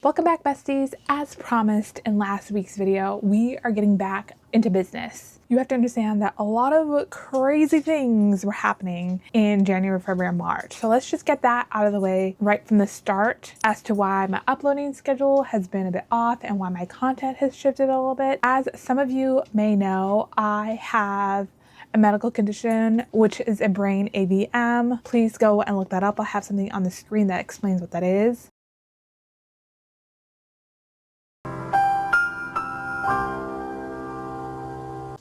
Welcome back, besties. As promised in last week's video, we are getting back into business. You have to understand that a lot of crazy things were happening in January, February, and March. So let's just get that out of the way right from the start as to why my uploading schedule has been a bit off and why my content has shifted a little bit. As some of you may know, I have a medical condition, which is a brain AVM. Please go and look that up. I'll have something on the screen that explains what that is.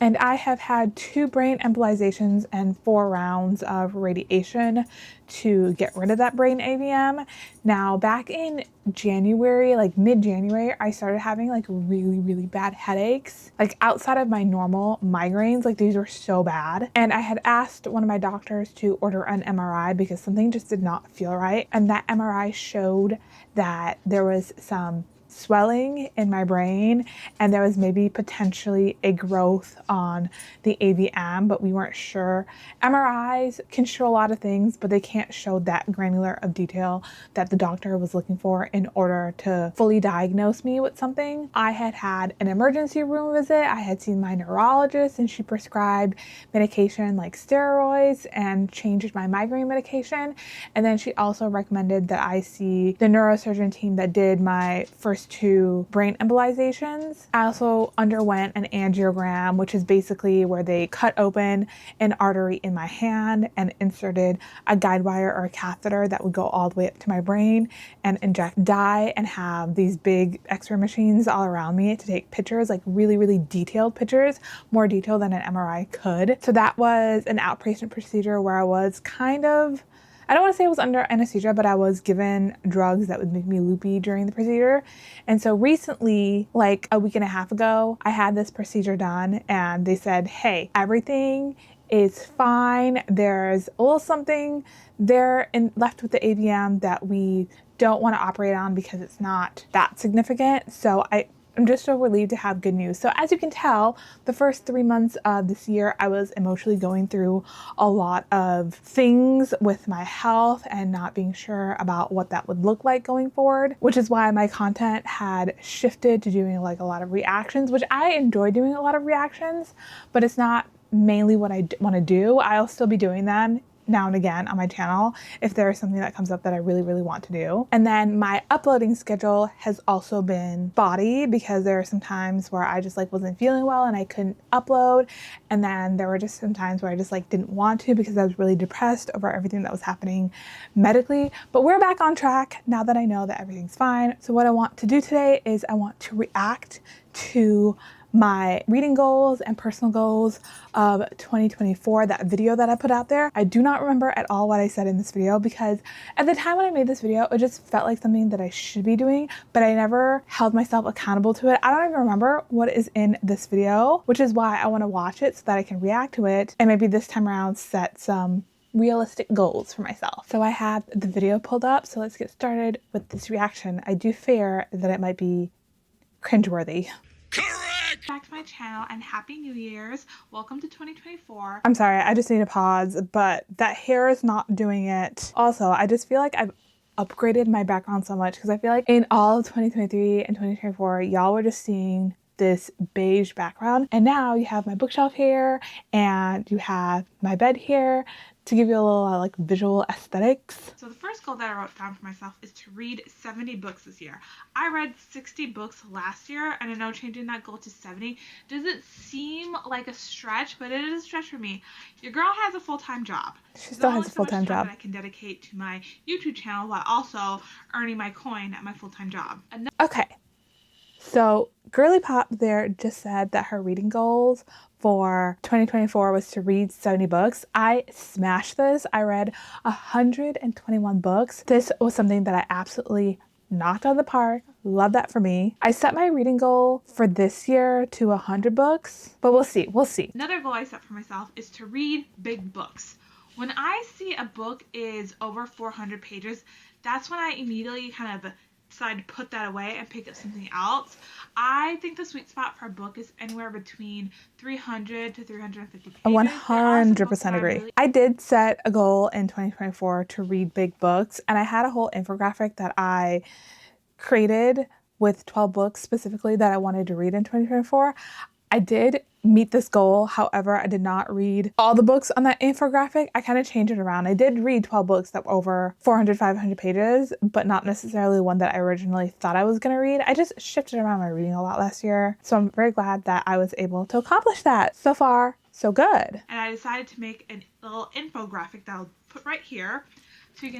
And I have had 2 brain embolizations and 4 rounds of radiation to get rid of that brain AVM. Now, back in January, like mid-January, I started having like really bad headaches, like outside of my normal migraines. Like these were so bad. And I had asked one of my doctors to order an MRI because something just did not feel right. And that MRI showed that there was some swelling in my brain and there was maybe potentially a growth on the AVM, but we weren't sure. MRIs can show a lot of things, but they can't show that granular of detail that the doctor was looking for in order to fully diagnose me with something. I had had an emergency room visit. I had seen my neurologist and she prescribed medication like steroids and changed my migraine medication. And then she also recommended that I see the neurosurgeon team that did my first 2 brain embolizations. I also underwent an angiogram, which is basically where they cut open an artery in my hand and inserted a guide wire or a catheter that would go all the way up to my brain and inject dye and have these big x-ray machines all around me to take pictures, like really detailed pictures, more detailed than an MRI could. So that was an outpatient procedure where I was kind of, I don't want to say I was under anesthesia, but I was given drugs that would make me loopy during the procedure. And so recently, like a week and a half ago, I had this procedure done and they said, hey, everything is fine. There's a little something there left with the AVM that we don't want to operate on because it's not that significant. So I'm just so relieved to have good news. So as you can tell, the first 3 months of this year, I was emotionally going through a lot of things with my health and not being sure about what that would look like going forward, which is why my content had shifted to doing like a lot of reactions, which I enjoy doing a lot of reactions, but it's not mainly what I want to do. I'll still be doing them now and again on my channel if there's something that comes up that I really want to do. And then my uploading schedule has also been spotty because there are some times where I just like wasn't feeling well and I couldn't upload, and then there were just some times where I just like didn't want to because I was really depressed over everything that was happening medically. But we're back on track now that I know that everything's fine. So what I want to do today is I want to react to my reading goals and personal goals of 2024, that video that I put out there. I do not remember at all what I said in this video because at the time when I made this video, it just felt like something that I should be doing, but I never held myself accountable to it. I don't even remember what is in this video, which is why I want to watch it so that I can react to it and maybe this time around set some realistic goals for myself. So I have the video pulled up, so let's get started with this reaction. I do fear that it might be cringeworthy. Back to my channel and happy New Year's. Welcome to 2024. I'm sorry, I just need to pause, but that hair is not doing it. Also, I just feel like I've upgraded my background so much because I feel like in all of 2023 and 2024, y'all were just seeing this beige background. And now you have my bookshelf here and you have my bed here to give you a little like visual aesthetics. So the first goal that I wrote down for myself is to read 70 books this year. I read 60 books last year, and I know changing that goal to 70 doesn't seem like a stretch, but it is a stretch for me. Your girl has a full-time job. She still has a full-time job that I can dedicate to my YouTube channel while also earning my coin at my full-time job. Okay. So Girly Pop there just said that her reading goals for 2024 was to read 70 books. I smashed this. I read 121 books. This was something that I absolutely knocked out of the park. Love that for me. I set my reading goal for this year to 100 books, but we'll see. We'll see. Another goal I set for myself is to read big books. When I see a book is over 400 pages, that's when I immediately kind of decide to put that away and pick up something else. I think the sweet spot for a book is anywhere between 300 to 350 pages. I 100% agree. I did set a goal in 2024 to read big books, and I had a whole infographic that I created with 12 books specifically that I wanted to read in 2024. I did meet this goal. However, I did not read all the books on that infographic. I kind of changed it around. I did read 12 books that were over 400, 500 pages, but not necessarily one that I originally thought I was going to read. I just shifted around my reading a lot last year. So I'm very glad that I was able to accomplish that. So far, so good. And I decided to make a little infographic that I'll put right here.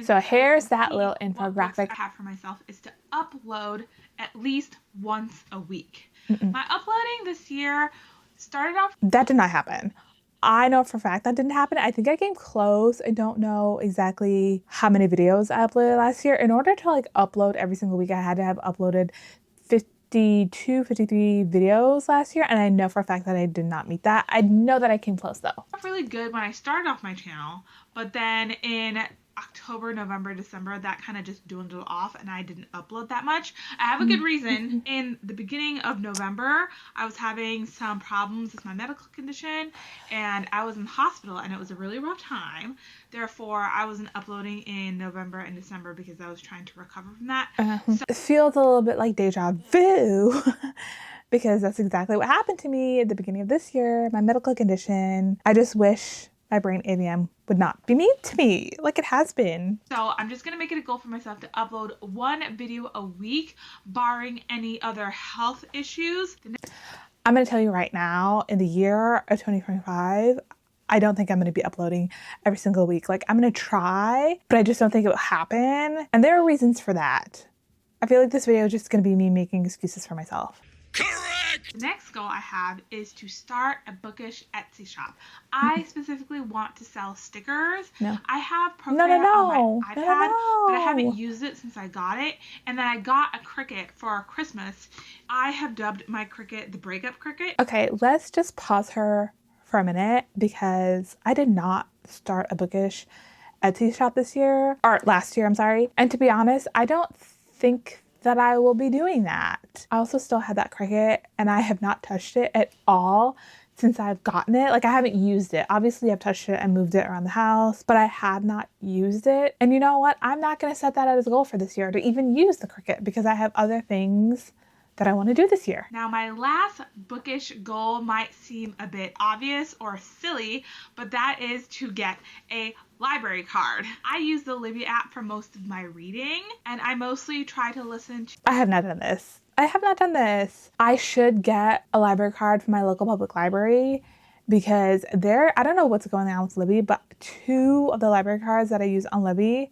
So here's that little infographic I have for myself is to upload at least once a week. My uploading this year started off. That did not happen. I know for a fact that didn't happen. I think I came close. I don't know exactly how many videos I uploaded last year. In order to like upload every single week, I had to have uploaded 52, 53 videos last year. And I know for a fact that I did not meet that. I know that I came close though. Really good when I started off my channel, but then in October, November, December, that kind of just dwindled off and I didn't upload that much. I have a good reason. In the beginning of November, I was having some problems with my medical condition and I was in the hospital and it was a really rough time. Therefore, I wasn't uploading in November and December because I was trying to recover from that. So it feels a little bit like deja vu because that's exactly what happened to me at the beginning of this year, my medical condition. I just wish my brain AVM would not be mean to me like it has been. So I'm just going to make it a goal for myself to upload one video a week, barring any other health issues. I'm going to tell you right now, in the year of 2025, I don't think I'm going to be uploading every single week. Like, I'm going to try, but I just don't think it will happen. And there are reasons for that. I feel like this video is just going to be me making excuses for myself. Correct! The next goal I have is to start a bookish Etsy shop. I specifically want to sell stickers. No. I have Procreate on my iPad, but I haven't No. used it since I got it. And then I got a Cricut for Christmas. I have dubbed my Cricut the breakup Cricut. Okay, let's just pause her for a minute because I did not start a bookish Etsy shop this year, or last year, I'm sorry. And to be honest, I don't think that I will be doing that. I also still have that Cricut and I have not touched it at all since I've gotten it. Like, I haven't used it. Obviously, I've touched it and moved it around the house, but I have not used it. And you know what? I'm not going to set that as a goal for this year to even use the Cricut because I have other things that I want to do this year. Now, my last bookish goal might seem a bit obvious or silly, but that is to get a library card. I use the Libby app for most of my reading, and I mostly try to listen to... I have not done this. I have not done this. I should get a library card for my local public library because I don't know what's going on with Libby, but 2 of the library cards that I use on Libby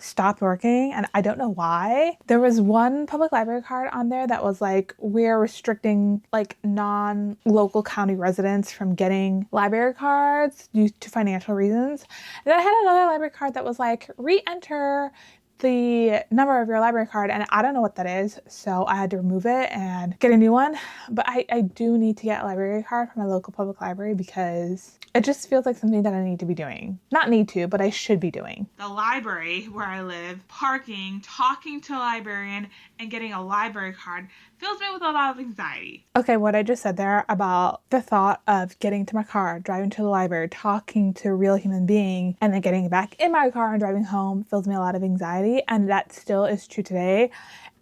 stopped working and I don't know why. There was one public library card on there that was like, we're restricting like non-local county residents from getting library cards due to financial reasons. And then I had another library card that was like, re-enter the number of your library card, and I don't know what that is, so I had to remove it and get a new one. But I do need to get a library card for my local public library because it just feels like something that I need to be doing. Not need to, but I should be doing. The library where I live, parking, talking to a librarian, and getting a library card fills me with a lot of anxiety. Okay, what I just said there about the thought of getting to my car, driving to the library, talking to a real human being, and then getting back in my car and driving home fills me a lot of anxiety, and that still is true today.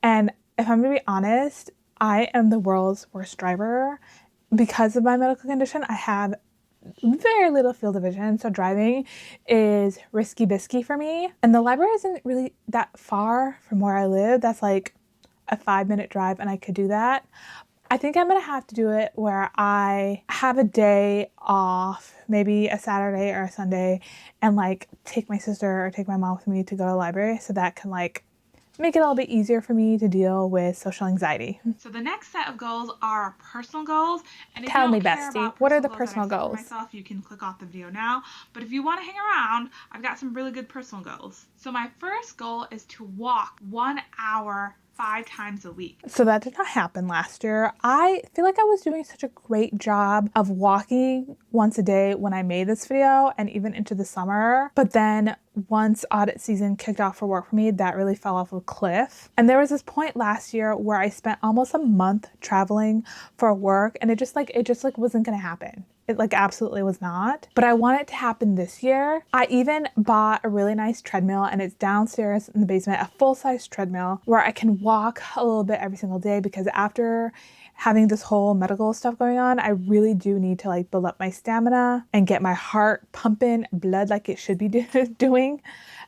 And if I'm gonna be honest, I am the world's worst driver. Because of my medical condition, I have very little field of vision, so driving is risky bisky for me. And the library isn't really that far from where I live. That's like a 5-minute drive and I could do that. I think I'm gonna have to do it where I have a day off, maybe a Saturday or a Sunday, and like take my sister or take my mom with me to go to the library so that can like make it a little bit easier for me to deal with social anxiety. So the next set of goals are personal goals. And if Tell you me, don't care bestie, about what are the personal personal goals that I goals? set for myself, you can click off the video now. But if you want to hang around, I've got some really good personal goals. So my first goal is to walk 1 hour 5 times a week. So that did not happen last year. I feel like I was doing such a great job of walking once a day when I made this video and even into the summer. But then once audit season kicked off for work for me, that really fell off a cliff. And there was this point last year where I spent almost a month traveling for work and it just wasn't gonna happen. It like absolutely was not. But I want it to happen this year. I even bought a really nice treadmill, and it's downstairs in the basement, a full-size treadmill where I can walk a little bit every single day, because after having this whole medical stuff going on, I really do need to like build up my stamina and get my heart pumping blood like it should be doing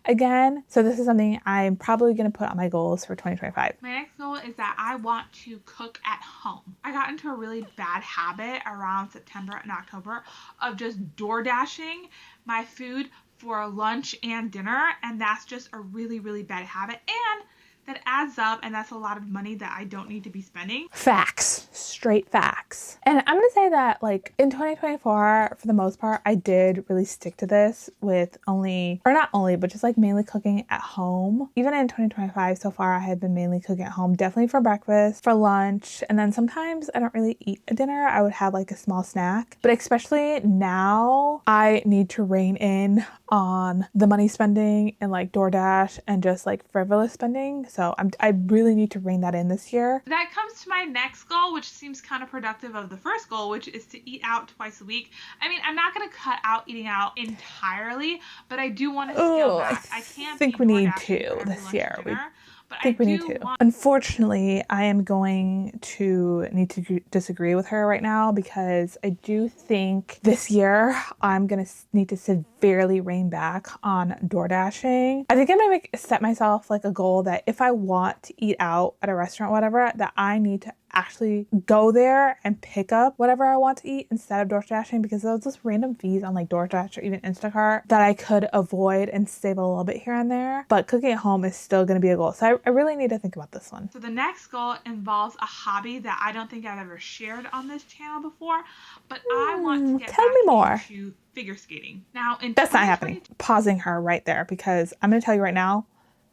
again. So this is something I'm probably going to put on my goals for 2025. My next goal is that I want to cook at home. I got into a really bad habit around September and October of just door dashing my food for lunch and dinner, and that's just a really, really bad habit, and that adds up, and that's a lot of money that I don't need to be spending. Facts. Straight facts. And I'm gonna say that like in 2024, for the most part, I did really stick to this with but just like mainly cooking at home. Even in 2025 so far, I have been mainly cooking at home, definitely for breakfast, for lunch, and then sometimes I don't really eat a dinner. I would have like a small snack. But especially now, I need to rein in on the money spending and like DoorDash and just like frivolous spending. So I really need to rein that in this year. That comes to my next goal, which seems counterproductive of the first goal, which is to eat out twice a week. I mean, I'm not going to cut out eating out entirely, but I do want to scale back. I think we need to this year. But I need to. Unfortunately, I am going to need to disagree with her right now, because I do think this year I'm going to need to severely rein back on door dashing. I think I'm going to set myself like a goal that if I want to eat out at a restaurant, whatever, that I need to actually go there and pick up whatever I want to eat instead of DoorDashing, because those just random fees on like DoorDash or even Instacart that I could avoid and save a little bit here and there. But cooking at home is still going to be a goal. So I really need to think about this one. So the next goal involves a hobby that I don't think I've ever shared on this channel before, but I want to get back into figure skating. Now, that's not happening. Pausing her right there, because I'm going to tell you right now,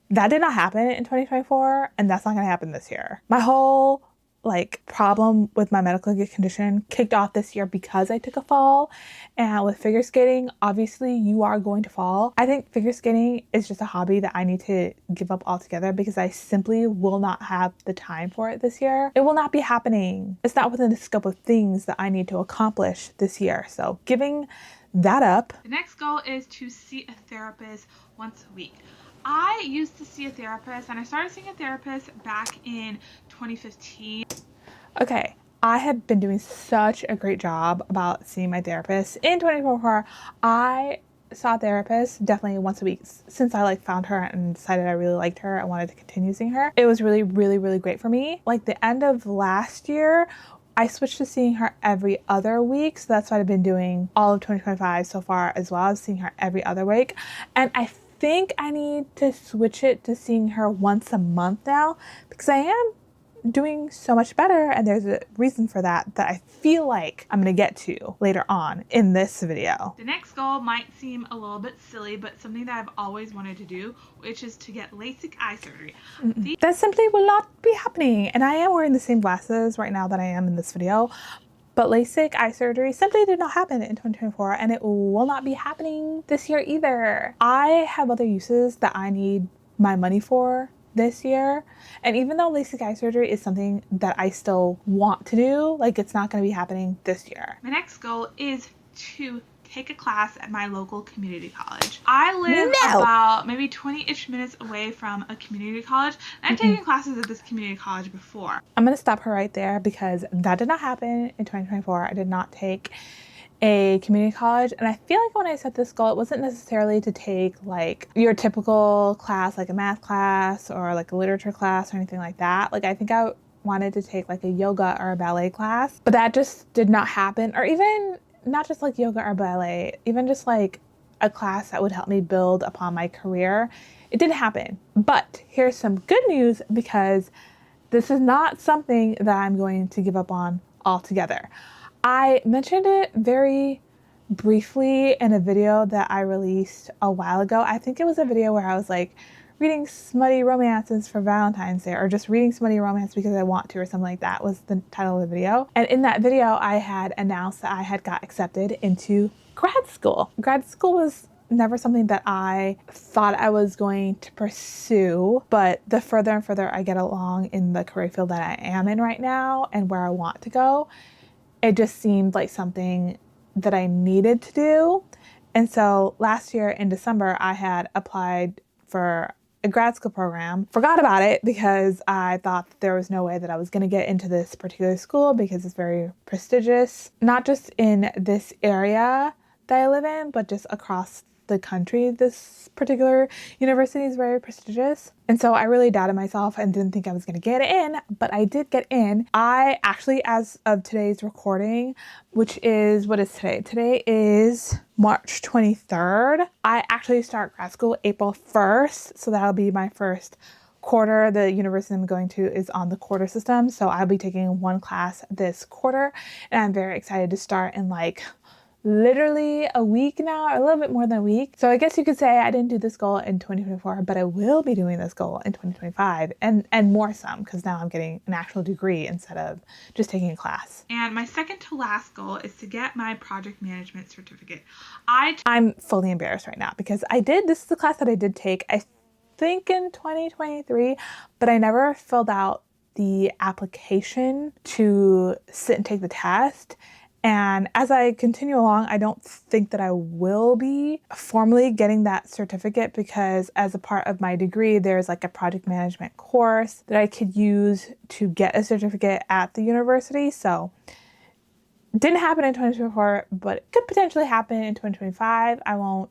that did not happen in 2024, and that's not going to happen this year. My whole like problem with my medical condition kicked off this year because I took a fall. And with figure skating, obviously you are going to fall. I think figure skating is just a hobby that I need to give up altogether, because I simply will not have the time for it this year. It will not be happening. It's not within the scope of things that I need to accomplish this year. So giving that up. The next goal is to see a therapist once a week. I used to see a therapist, and I started seeing a therapist back in 2015. Okay, I have been doing such a great job about seeing my therapist. In 2024, I saw a therapist definitely once a week since I like found her and decided I really liked her. I wanted to continue seeing her. It was really, really, really great for me. Like the end of last year, I switched to seeing her every other week. So that's what I've been doing all of 2025 so far as well, as seeing her every other week. And I think I need to switch it to seeing her once a month now, because I am doing so much better, and there's a reason for that I feel like I'm gonna get to later on in this video. The next goal might seem a little bit silly, but something that I've always wanted to do, which is to get LASIK eye surgery. That simply will not be happening, and I am wearing the same glasses right now that I am in this video. But LASIK eye surgery simply did not happen in 2024, and it will not be happening this year either. I have other uses that I need my money for this year, and even though LASIK eye surgery is something that I still want to do, like it's not going to be happening this year. My next goal is to take a class at my local community college. I live about maybe 20-ish minutes away from a community college, and I've taken classes at this community college before. I'm going to stop her right there, because that did not happen in 2024. I did not take a community college, and I feel like when I set this goal, it wasn't necessarily to take like your typical class, like a math class or like a literature class or anything like that. Like I think I wanted to take like a yoga or a ballet class, but that just did not happen. Or even not just like yoga or ballet, even just like a class that would help me build upon my career. It didn't happen. But here's some good news, because this is not something that I'm going to give up on altogether. I mentioned it very briefly in a video that I released a while ago. I think it was a video where I was like reading smutty romances for Valentine's Day, or just reading smutty romance because I want to, or something like that was the title of the video. And in that video, I had announced that I had got accepted into grad school. Grad school was never something that I thought I was going to pursue, but the further and further I get along in the career field that I am in right now and where I want to go, it just seemed like something that I needed to do. And so last year in December, I had applied for a grad school program, forgot about it because I thought that there was no way that I was going to get into this particular school because it's very prestigious, not just in this area that I live in, but just across the country. This particular university is very prestigious. And so I really doubted myself and didn't think I was going to get in, but I did get in. I actually, as of today's recording, which is, what is today? Today is March 23rd. I actually start grad school April 1st. So that'll be my first quarter. The university I'm going to is on the quarter system. So I'll be taking one class this quarter, and I'm very excited to start in like literally a week now, or a little bit more than a week. So I guess you could say I didn't do this goal in 2024, but I will be doing this goal in 2025 and more some, because now I'm getting an actual degree instead of just taking a class. And my second to last goal is to get my project management certificate. I'm fully embarrassed right now because this is the class that I did take, I think in 2023, but I never filled out the application to sit and take the test. And as I continue along, I don't think that I will be formally getting that certificate because as a part of my degree, there's like a project management course that I could use to get a certificate at the university. So it didn't happen in 2024, but it could potentially happen in 2025. I won't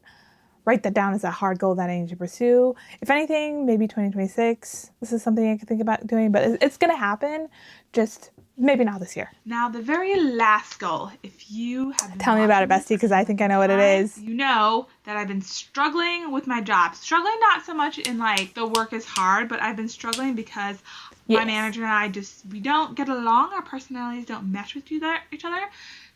write that down as a hard goal that I need to pursue. If anything, maybe 2026. This is something I could think about doing, but it's going to happen. Just maybe not this year. Now, the very last goal, if you have been Tell me about it, bestie, because I think I know what it is. You know that I've been struggling with my job. Struggling not so much in like the work is hard, but I've been struggling because my manager and I we don't get along. Our personalities don't mesh with each other.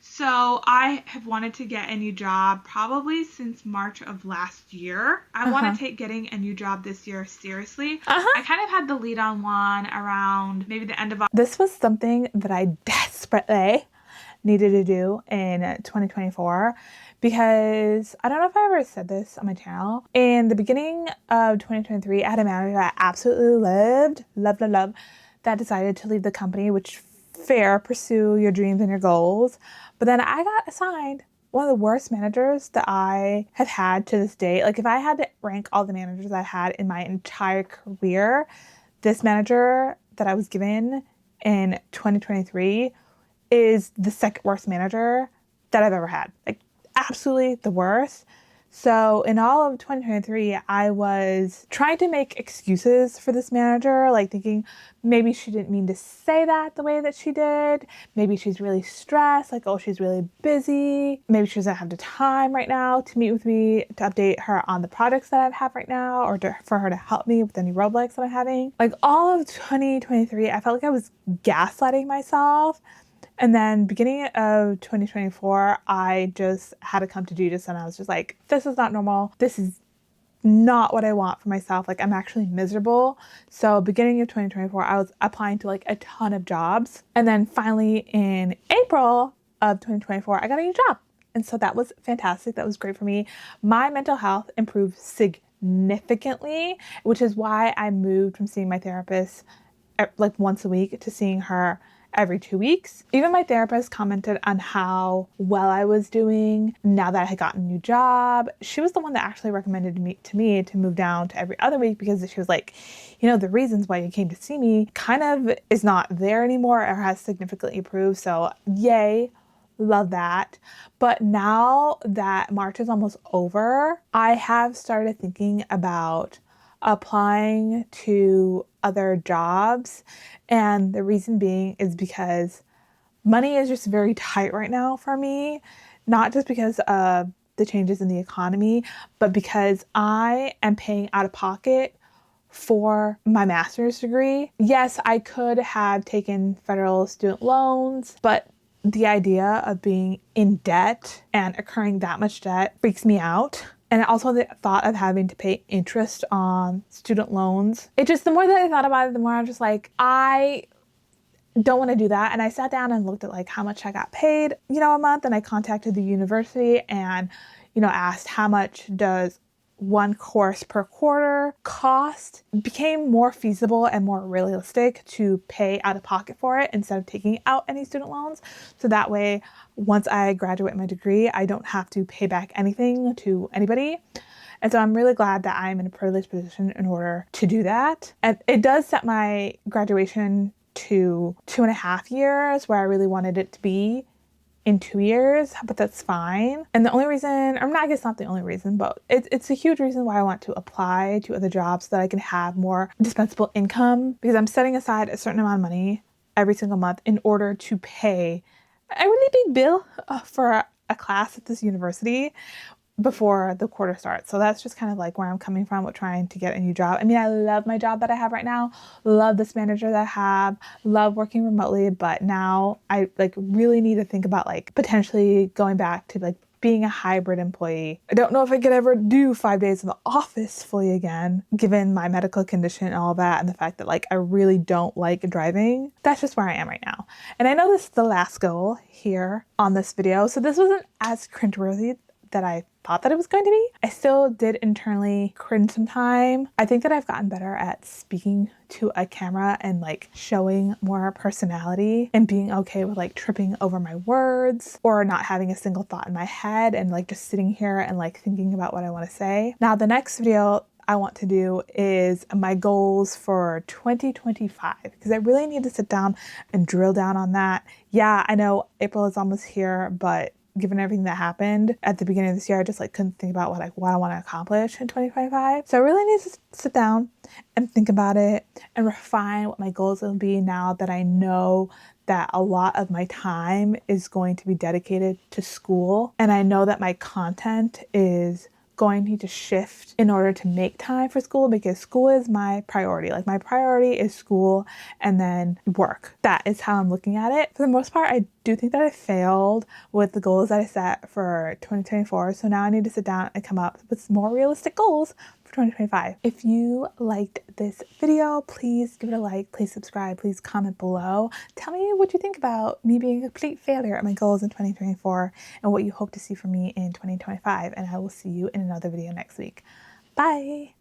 So I have wanted to get a new job probably since March of last year. I want to take getting a new job this year seriously. I kind of had the lead on one around maybe the end of This was something that I desperately needed to do in 2024 because I don't know if I ever said this on my channel. In the beginning of 2023, I had a manager that I absolutely loved, that decided to leave the company, which fair, pursue your dreams and your goals. But then I got assigned one of the worst managers that I have had to this day. Like if I had to rank all the managers I had in my entire career, this manager that I was given in 2023 is the second worst manager that I've ever had. Like absolutely the worst. So in all of 2023, I was trying to make excuses for this manager, like thinking maybe she didn't mean to say that the way that she did. Maybe she's really stressed, like, oh, she's really busy. Maybe she doesn't have the time right now to meet with me to update her on the projects that I have right now, or for her to help me with any roadblocks that I'm having. Like all of 2023, I felt like I was gaslighting myself. And then beginning of 2024, I just had to come to Jesus and I was just like, this is not normal. This is not what I want for myself. Like I'm actually miserable. So beginning of 2024, I was applying to like a ton of jobs. And then finally in April of 2024, I got a new job. And so that was fantastic. That was great for me. My mental health improved significantly, which is why I moved from seeing my therapist like once a week to seeing her every 2 weeks. Even my therapist commented on how well I was doing now that I had gotten a new job. She was the one that actually recommended to me to move down to every other week because she was like, you know, the reasons why you came to see me kind of is not there anymore or has significantly improved. So yay, love that. But now that March is almost over, I have started thinking about applying to other jobs. And the reason being is because money is just very tight right now for me, not just because of the changes in the economy, but because I am paying out of pocket for my master's degree. Yes, I could have taken federal student loans, but the idea of being in debt and incurring that much debt freaks me out. And also the thought of having to pay interest on student loans. The more that I thought about it, the more I'm just like, I don't want to do that. And I sat down and looked at like how much I got paid, a month. And I contacted the university and, asked how much does one course per quarter cost became more feasible and more realistic to pay out of pocket for it instead of taking out any student loans. So that way, once I graduate my degree, I don't have to pay back anything to anybody. And so I'm really glad that I'm in a privileged position in order to do that. And it does set my graduation to 2.5 years, where I really wanted it to be in 2 years, but that's fine. And the only reason, or not, I guess not the only reason, but it's a huge reason why I want to apply to other jobs so that I can have more dispensable income, because I'm setting aside a certain amount of money every single month in order to pay a really big bill for a class at this university before the quarter starts. So that's just kind of like where I'm coming from with trying to get a new job. I mean, I love my job that I have right now, love this manager that I have, love working remotely, but now I like really need to think about like potentially going back to like being a hybrid employee. I don't know if I could ever do 5 days in the office fully again, given my medical condition and all that, and the fact that like I really don't like driving. That's just where I am right now. And I know this is the last goal here on this video, so this wasn't as cringeworthy that I thought that it was going to be. I still did internally cringe some time. I think that I've gotten better at speaking to a camera and like showing more personality and being okay with like tripping over my words or not having a single thought in my head and like just sitting here and like thinking about what I want to say. Now, the next video I want to do is my goals for 2025, because I really need to sit down and drill down on that. Yeah, I know April is almost here, but given everything that happened at the beginning of this year, I just like couldn't think about what I want to accomplish in 2025. So I really need to sit down and think about it and refine what my goals will be now that I know that a lot of my time is going to be dedicated to school. And I know that my content is going to need to shift in order to make time for school, because school is my priority. Like my priority is school and then work. That is how I'm looking at it. For the most part, I do think that I failed with the goals that I set for 2024. So now I need to sit down and come up with more realistic goals for 2025. If you liked this video, please give it a like, please subscribe, please comment below. Tell me what you think about me being a complete failure at my goals in 2024 and what you hope to see from me in 2025. And I will see you in another video next week. Bye.